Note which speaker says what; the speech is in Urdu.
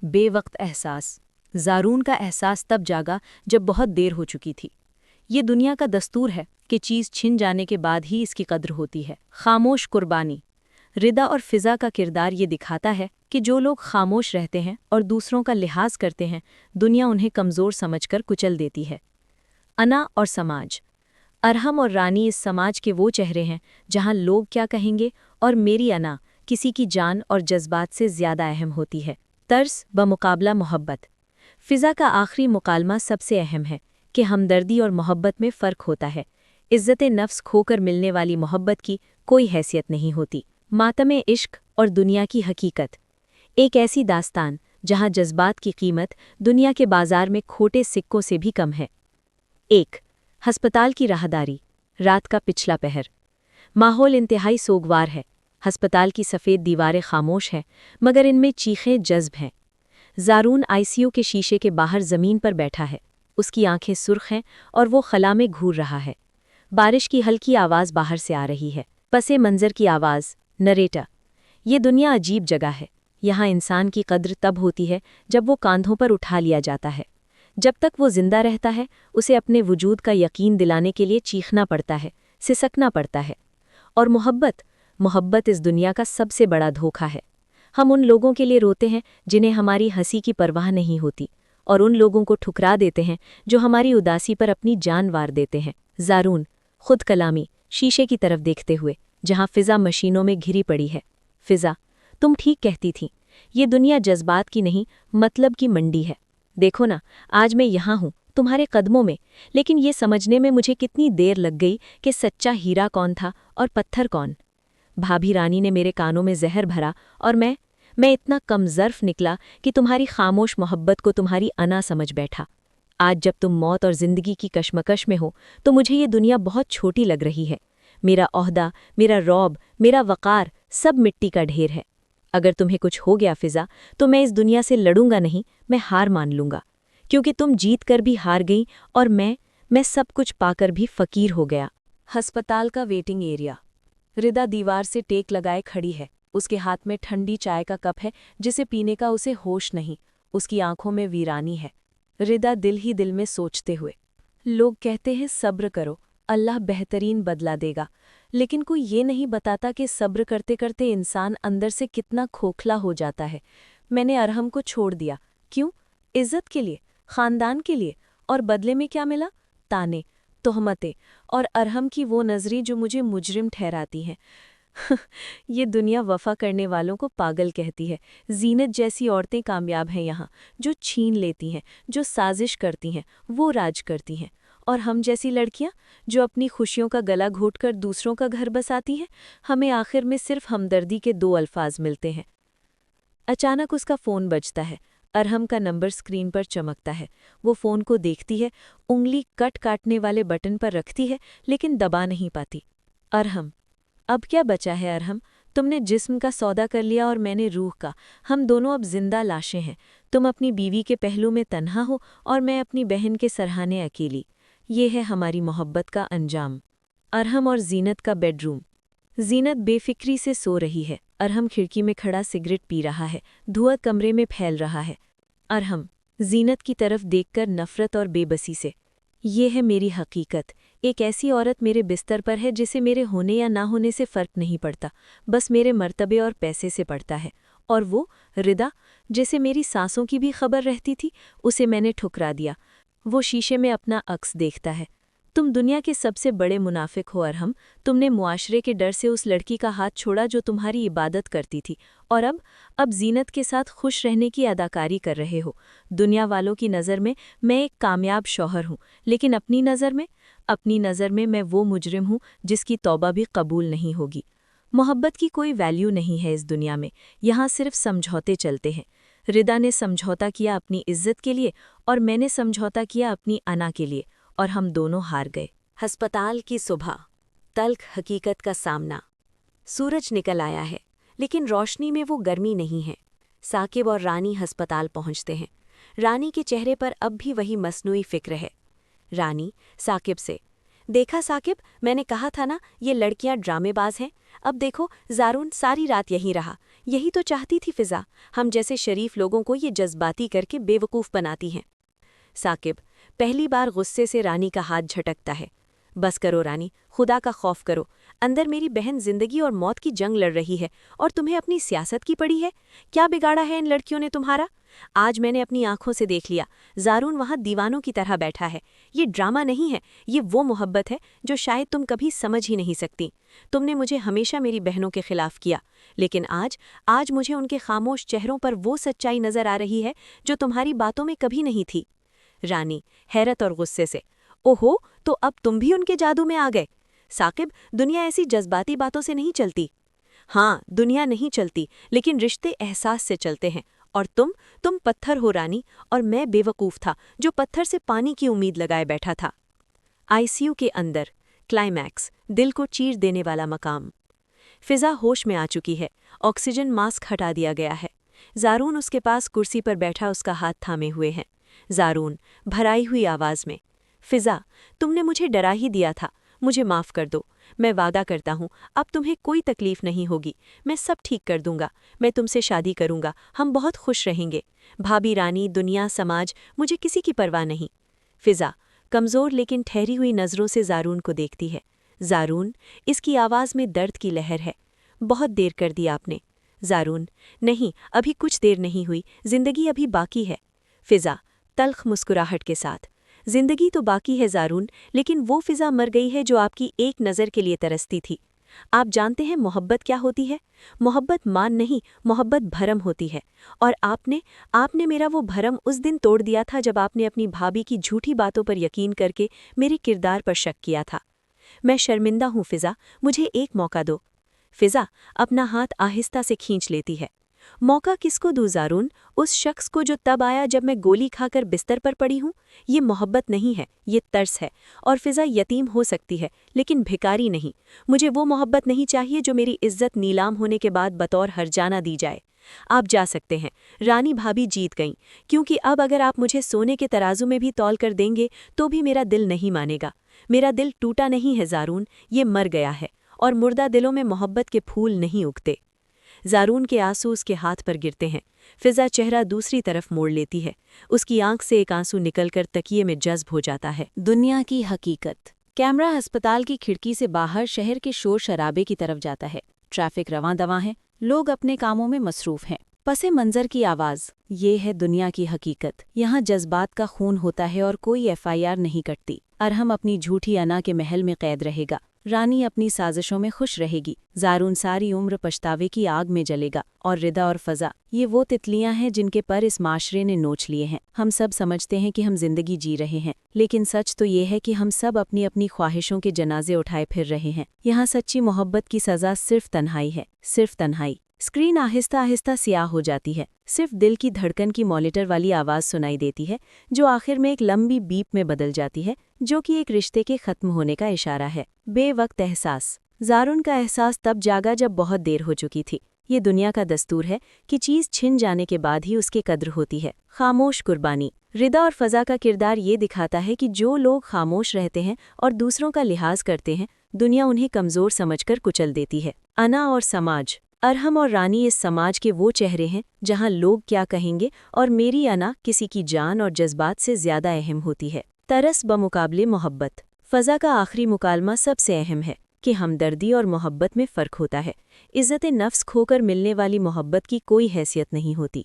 Speaker 1: بے وقت احساس۔ زارون کا احساس تب جاگا جب بہت دیر ہو چکی تھی۔ یہ دنیا کا دستور ہے کہ چیز چھن جانے کے بعد ہی اس کی قدر ہوتی ہے۔ خاموش قربانی۔ ردا اور فضا کا کردار یہ دکھاتا ہے کہ جو لوگ خاموش رہتے ہیں اور دوسروں کا لحاظ کرتے ہیں، دنیا انہیں کمزور سمجھ کر کچل دیتی ہے۔ انا اور سماج۔ ارحم اور رانی اس سماج کے وہ چہرے ہیں جہاں لوگ کیا کہیں گے اور میری انا کسی کی جان اور جذبات سے زیادہ اہم ہوتی ہے۔ ترس بمقابلہ محبت۔ فضا کا آخری مکالمہ سب سے اہم ہے کہ ہمدردی اور محبت میں فرق ہوتا ہے۔ عزت نفس کھو کر ملنے والی محبت کی کوئی حیثیت نہیں ہوتی۔ ماتم عشق اور دنیا کی حقیقت۔ ایک ایسی داستان جہاں جذبات کی قیمت دنیا کے بازار میں کھوٹے سکوں سے بھی کم ہے۔ 1. ہسپتال کی راہداری۔ رات کا پچھلا پہر۔ ماحول انتہائی سوگوار ہے۔ ہسپتال کی سفید دیواریں خاموش ہیں مگر ان میں چیخیں جذب ہیں۔ زارون ICU کے شیشے کے باہر زمین پر بیٹھا ہے۔ اس کی آنکھیں سرخ ہیں اور وہ خلا میں گھور رہا ہے۔ بارش کی ہلکی آواز باہر سے آ رہی ہے۔ پس منظر کی آواز۔ نریٹر۔ یہ دنیا عجیب جگہ ہے۔ یہاں انسان کی قدر تب ہوتی ہے جب وہ کاندھوں پر اٹھا لیا جاتا ہے۔ جب تک وہ زندہ رہتا ہے اسے اپنے وجود کا یقین دلانے کے لیے چیخنا پڑتا ہے، سسکنا پڑتا ہے۔ اور محبت اس دنیا کا سب سے بڑا دھوکہ ہے۔ ہم ان لوگوں کے لیے روتے ہیں جنہیں ہماری ہنسی کی پرواہ نہیں ہوتی، اور ان لوگوں کو ٹھکرا دیتے ہیں جو ہماری اداسی پر اپنی جان وار دیتے ہیں۔ زارون خود کلامی۔ شیشے کی طرف دیکھتے ہوئے جہاں فضا مشینوں میں گھری پڑی ہے۔ فضا، تم ٹھیک کہتی تھی، یہ دنیا جذبات کی نہیں مطلب کی منڈی ہے۔ دیکھو نا، آج میں یہاں ہوں تمہارے قدموں میں، لیکن یہ سمجھنے میں مجھے کتنی دیر لگ گئی کہ سچا ہیرا کون تھا اور پتھر کون۔ بھابھی رانی نے میرے کانوں میں زہر بھرا اور میں اتنا کم ظرف نکلا کہ تمہاری خاموش محبت کو تمہاری انا سمجھ بیٹھا۔ آج جب تم موت اور زندگی کی کشمکش میں ہو تو مجھے یہ دنیا بہت چھوٹی لگ رہی ہے۔ میرا عہدہ، میرا رعب، میرا وقار سب مٹی کا ڈھیر ہے۔ اگر تمہیں کچھ ہو گیا فضا تو میں اس دنیا سے لڑوں گا نہیں، میں ہار مان لوں گا، کیونکہ تم جیت کر بھی ہار گئی اور میں سب کچھ پا کر بھی فقیر ہو گیا۔ ہسپتال کا ویٹنگ ایریا۔ ردا دیوار سے ٹیک لگائے کھڑی ہے۔ اس کے ہاتھ میں ٹھنڈی چائے کا کپ ہے جسے پینے کا اسے ہوش نہیں۔ اس کی آنکھوں میں ویرانی ہے۔ ردا دل ہی دل میں سوچتے ہوئے، لوگ کہتے ہیں صبر کرو، اللہ بہترین بدلہ دے گا، لیکن کوئی یہ نہیں بتاتا کہ صبر کرتے کرتے انسان اندر سے کتنا کھوکھلا ہو جاتا ہے۔ میں نے ارحم کو چھوڑ دیا۔ کیوں؟ عزت کے لیے، خاندان کے لیے، اور بدلے میں کیا ملا؟ تانے، تہمتیں، اور ارحم کی وہ نظریں جو مجھے مجرم ٹھہراتی ہیں۔ یہ دنیا وفا کرنے والوں کو پاگل کہتی ہے۔ زینت جیسی عورتیں کامیاب ہیں یہاں، جو چھین لیتی ہیں، جو سازش کرتی ہیں، وہ راج کرتی ہیں، اور ہم جیسی لڑکیاں جو اپنی خوشیوں کا گلا گھوٹ کر دوسروں کا گھر بساتی ہیں، ہمیں آخر میں صرف ہمدردی کے 2 الفاظ ملتے ہیں۔ اچانک اس کا فون بجتا ہے۔ ارحم کا نمبر سکرین پر چمکتا ہے۔ وہ فون کو دیکھتی ہے، انگلی کاٹنے والے بٹن پر رکھتی ہے لیکن دبا نہیں پاتی۔ ارحم، اب کیا بچا ہے ارحم؟ تم نے جسم کا سودا کر لیا اور میں نے روح کا۔ ہم دونوں اب زندہ لاشیں ہیں۔ تم اپنی بیوی کے پہلو میں تنہا ہو اور میں اپنی بہن کے سرہانے اکیلی۔ یہ ہے ہماری محبت کا انجام۔ ارحم اور زینت کا بیڈ روم۔ زینت بے فکری سے سو رہی ہے۔ ارحم کھڑکی میں کھڑا سگریٹ پی رہا ہے۔ دھواں کمرے میں پھیل رہا ہے۔ ارحم زینت کی طرف دیکھ کر نفرت اور بے بسی سے، یہ ہے میری حقیقت۔ ایک ایسی عورت میرے بستر پر ہے جسے میرے ہونے یا نہ ہونے سے فرق نہیں پڑتا، بس میرے مرتبے اور پیسے سے پڑتا ہے۔ اور وہ ردا جسے میری سانسوں کی بھی خبر رہتی تھی، اسے میں نے ٹھکرا دیا۔ وہ شیشے میں اپنا عکس دیکھتا ہے۔ تم دنیا کے سب سے بڑے منافق ہو ارحم۔ تم نے معاشرے کے ڈر سے اس لڑکی کا ہاتھ چھوڑا جو تمہاری عبادت کرتی تھی، اور اب زینت کے ساتھ خوش رہنے کی اداکاری کر رہے ہو۔ دنیا والوں کی نظر میں ایک کامیاب شوہر ہوں، لیکن اپنی نظر میں میں وہ مجرم ہوں جس کی توبہ بھی قبول نہیں ہوگی۔ محبت کی کوئی ویلیو نہیں ہے اس دنیا میں، یہاں صرف سمجھوتے چلتے ہیں۔ ردا نے سمجھوتا کیا اپنی عزت کے لیے اور میں نے سمجھوتا کیا اپنی انا کے لیے، اور ہم دونوں ہار گئے۔ ہسپتال کی صبح۔ تلخ حقیقت کا سامنا۔ سورج نکل آیا ہے لیکن روشنی میں وہ گرمی نہیں ہے۔ ثاقب اور رانی ہسپتال پہنچتے ہیں۔ رانی کے چہرے پر اب بھی وہی مصنوعی فکر ہے۔ رانی ثاقب سے، دیکھا ثاقب، میں نے کہا تھا نا یہ لڑکیاں ڈرامے باز ہیں۔ اب دیکھو زارون ساری رات یہیں رہا، یہی تو چاہتی تھی فضا، ہم جیسے شریف لوگوں کو یہ جذباتی کر کے بے وقوف بناتی ہیں۔ ثاقب پہلی بار غصے سے رانی کا ہاتھ جھٹکتا ہے۔ بس کرو رانی، خدا کا خوف کرو، اندر میری بہن زندگی اور موت کی جنگ لڑ رہی ہے اور تمہیں اپنی سیاست کی پڑی ہے۔ کیا بگاڑا ہے ان لڑکیوں نے تمہارا؟ آج میں نے اپنی آنکھوں سے دیکھ لیا، زارون وہاں دیوانوں کی طرح بیٹھا ہے۔ یہ ڈرامہ نہیں ہے، یہ وہ محبت ہے جو شاید تم کبھی سمجھ ہی نہیں سکتی۔ تم نے مجھے ہمیشہ میری بہنوں کے خلاف کیا، لیکن آج مجھے ان کے خاموش چہروں پر وہ سچائی نظر آ رہی ہے جو تمہاری باتوں میں کبھی نہیں تھی۔ رانی حیرت اور غصے سے، اوہو، تو اب تم بھی ان کے جادو میں آ گئے۔ ثاقب دنیا ایسی جذباتی باتوں سے نہیں چلتی۔ ہاں، دنیا نہیں چلتی، لیکن رشتے احساس سے چلتے ہیں، اور تم پتھر ہو رانی، اور میں بے وقوف تھا جو پتھر سے پانی کی امید لگائے بیٹھا تھا۔ ICU کے اندر کلائمیکس، دل کو چیر دینے والا مقام۔ فضا ہوش میں آ چکی ہے، آکسیجن ماسک ہٹا دیا گیا ہے۔ زارون اس کے پاس کرسی پر بیٹھا اس کا ہاتھ تھامے ہوئے ہیں۔ زارون بھرائی ہوئی آواز میں، فضا، تم نے مجھے ڈرا ہی دیا تھا، مجھے معاف کر دو۔ میں وعدہ کرتا ہوں اب تمہیں کوئی تکلیف نہیں ہوگی، میں سب ٹھیک کر دوں گا، میں تم سے شادی کروں گا، ہم بہت خوش رہیں گے۔ بھابی رانی، دنیا، سماج، مجھے کسی کی پرواہ نہیں۔ فضا کمزور لیکن ٹھہری ہوئی نظروں سے زارون کو دیکھتی ہے۔ زارون، اس کی آواز میں درد کی لہر ہے۔ بہت دیر کر دی آپ نے۔ زارون، نہیں، ابھی کچھ دیر نہیں ہوئی، زندگی ابھی باقی ہے۔ فضا تلخ مسکراہٹ کے ساتھ، زندگی تو باقی ہے زارون، لیکن وہ فضا مر گئی ہے جو آپ کی ایک نظر کے لیے ترستی تھی۔ آپ جانتے ہیں محبت کیا ہوتی ہے؟ محبت مان نہیں، محبت بھرم ہوتی ہے، اور آپ نے میرا وہ بھرم اس دن توڑ دیا تھا جب آپ نے اپنی بھابھی کی جھوٹی باتوں پر یقین کر کے میرے کردار پر شک کیا تھا۔ میں شرمندہ ہوں فضا، مجھے ایک موقع دو۔ فضا اپنا ہاتھ آہستہ سے کھینچ لیتی ہے۔ موقع کس کو دوں زارون؟ اس شخص کو جو تب آیا جب میں گولی کھا کر بستر پر پڑی ہوں؟ یہ محبت نہیں ہے، یہ ترس ہے، اور فضا یتیم ہو سکتی ہے لیکن بھکاری نہیں۔ مجھے وہ محبت نہیں چاہیے جو میری عزت نیلام ہونے کے بعد بطور ہرجانہ دی جائے۔ آپ جا سکتے ہیں، رانی بھابھی جیت گئیں، کیونکہ اب اگر آپ مجھے سونے کے ترازو میں بھی تول کر دیں گے تو بھی میرا دل نہیں مانے گا۔ میرا دل ٹوٹا نہیں ہے زارون، یہ مر گیا ہے، اور مردہ دلوں میں محبت کے پھول نہیں اگتے۔ زارون کے آنسو اس کے ہاتھ پر گرتے ہیں۔ فضا چہرہ دوسری طرف موڑ لیتی ہے، اس کی آنکھ سے ایک آنسو نکل کر تکیے میں جذب ہو جاتا ہے۔ دنیا کی حقیقت۔ کیمرہ ہسپتال کی کھڑکی سے باہر شہر کے شور شرابے کی طرف جاتا ہے۔ ٹریفک رواں دواں ہے، لوگ اپنے کاموں میں مصروف ہیں۔ پس منظر کی آواز، یہ ہے دنیا کی حقیقت۔ یہاں جذبات کا خون ہوتا ہے اور کوئی FIR نہیں کٹتی۔ ارحم اپنی جھوٹی انا کے محل میں قید رہے گا، رانی اپنی سازشوں میں خوش رہے گی، زارون ساری عمر پچھتاوے کی آگ میں جلے گا، اور ردا اور فضا یہ وہ تتلیاں ہیں جن کے پر اس معاشرے نے نوچ لیے ہیں۔ ہم سب سمجھتے ہیں کہ ہم زندگی جی رہے ہیں، لیکن سچ تو یہ ہے کہ ہم سب اپنی اپنی خواہشوں کے جنازے اٹھائے پھر رہے ہیں۔ یہاں سچی محبت کی سزا صرف تنہائی ہے، صرف تنہائی۔ اسکرین آہستہ آہستہ سیاہ ہو جاتی ہے، صرف دل کی دھڑکن کی مانیٹر والی آواز سنائی دیتی ہے، جو آخر میں ایک لمبی بیپ میں بدل جاتی ہے، جو کہ ایک رشتے کے ختم ہونے کا اشارہ ہے۔ بے وقت احساس۔ زارون کا احساس تب جاگا جب بہت دیر ہو چکی تھی۔ یہ دنیا کا دستور ہے کہ چیز چھن جانے کے بعد ہی اس کی قدر ہوتی ہے۔ خاموش قربانی۔ ردا اور فضا کا کردار یہ دکھاتا ہے کہ جو لوگ خاموش رہتے ہیں اور دوسروں کا لحاظ کرتے ہیں، دنیا انہیں کمزور سمجھ کر کچل دیتی ہے۔ انا اور سماج۔ ارحم اور رانی اس سماج کے وہ چہرے ہیں جہاں لوگ کیا کہیں گے اور میری انا کسی کی جان اور جذبات سے زیادہ اہم ہوتی ہے۔ ترس بمقابلے محبت۔ فضا کا آخری مکالمہ سب سے اہم ہے کہ ہمدردی اور محبت میں فرق ہوتا ہے۔ عزت نفس کھو کر ملنے والی محبت کی کوئی حیثیت نہیں ہوتی۔